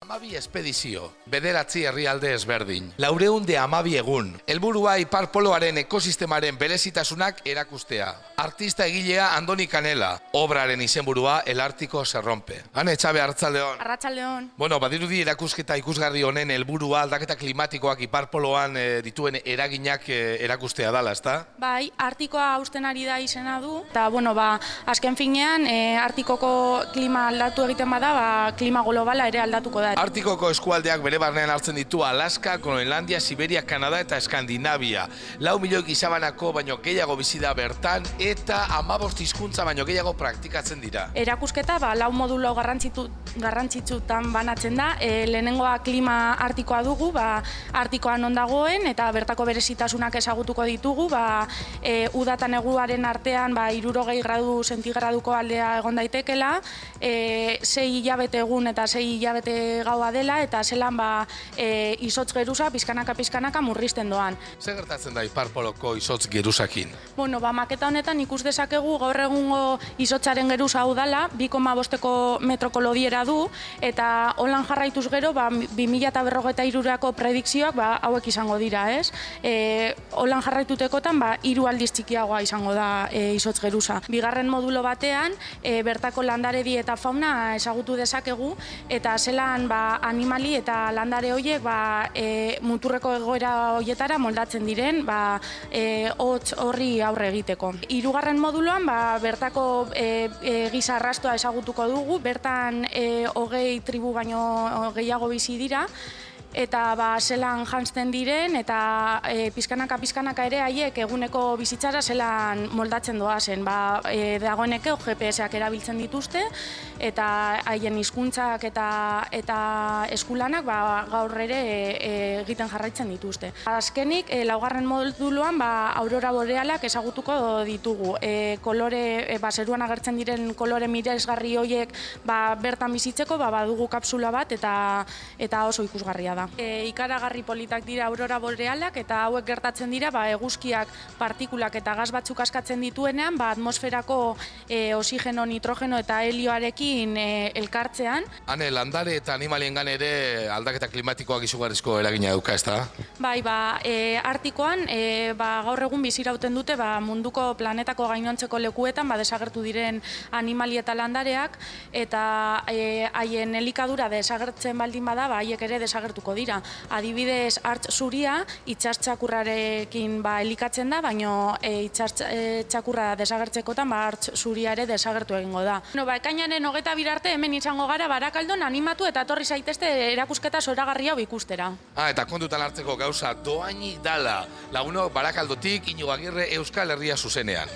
Amabi espedizio, bederatzi herrialde ezberdin, 412 egun, helburua ipar poloaren ekosistemaren berezitasunak erakustea. Artista egilea Andoni Canela, obraren izenburua El Ártico se rompe. Hane, Etxabe, arratsaldeon. Arratsaldeon. Bueno, badirudi erakusketa ikusgarri honen helburua aldaketa klimatikoak ipar poloan dituen eraginak erakustea dala, ezta? Bai, Artikoa hausten ari da izena du, eta azken finean Artikoko klima aldatu egiten bada, klima globala ere aldatuko da. Artikoko eskualdeak bere barnean hartzen ditu Alaska, Groenlandia, Siberia, Kanada eta Eskandinavia. 4 milioi gizabanako baino gehiago bizi da bertan eta 15 hizkuntza baino gehiago praktikatzen dira. Erakusketa 4 modulo garrantzitsutan banatzen da. Lehenengoa klima artikoa dugu, Artikoa non dagoen eta bertako berezitasunak ezagutuko ditugu. Uda eta neguaren artean 60 gradu sentigraduko aldea egon daitekela, 6 hilabete egun eta 6 hilabete gaua dela, eta zelan izotz geruza pizkanaka murrizten doan. Zer gertatzen da ipar poloko izotz geruzakin? Bueno, maketa honetan ikus dezakegu gaur egungo izotzaren geruza hau dela, 2,5 metroko lodiera du, eta holan jarraituz gero, 2053ako predikzioak hauek izango dira, ez? Holan jarraitutekotan, 3 aldiz txikiagoa izango da izotz geruza. Bigarren modulo batean, bertako landaredi eta fauna ezagutu dezakegu, eta zelan animali eta landare horiek muturreko egoera horietara moldatzen diren hotz horri aurre egiteko. Hirugarren moduloan bertako giza arrastoa ezagutuko dugu, bertan 20 tribu baino gehiago bizi dira, eta zelan janzten diren, eta pizkanaka ere haiek eguneko bizitzara zelan moldatzen doazen. Dagoeneko GPS-ak erabiltzen dituzte, eta haien hizkuntzak eta eskulanak gaur ere egiten jarraitzen dituzte. Azkenik, 4. moduloan aurora borealak ezagutuko ditugu. Zeruan agertzen diren kolore miresgarri horiek bertan bizitzeko badugu kapsula bat, eta oso ikusgarria da. Ikaragarri politak dira aurora borealak, eta hauek gertatzen dira eguzkiak partikulak eta gas batzuk askatzen dituenean atmosferako oxigeno, nitrogeno eta helioarekin elkartzean. Hane, landare eta animaliengan ere aldaketa klimatikoak izugarrizko eragina dauka, ezta? Bai, Artikoan gaur egun bizirauten dute munduko planetako gainontzeko lekuetan desagertu diren animali eta landareak, eta haien elikadura desagertzen baldin bada, haiek ere desagertuko dira. Adibidez, hartz zuria itsas txakurrarekin elikatzen da, baina itsas txakurra desagertzekotan hartz zuria ere desagertu egingo da. Ekainaren 22 arte hemen izango gara Barakaldon animatu eta etorri zaitezte erakusketa zoragarri hau ikustera. Eta kontutan hartzeko gauza dohainik dala. Lagunok Barakaldotik, Iñigo Agirre, Euskal Herria zuzenean.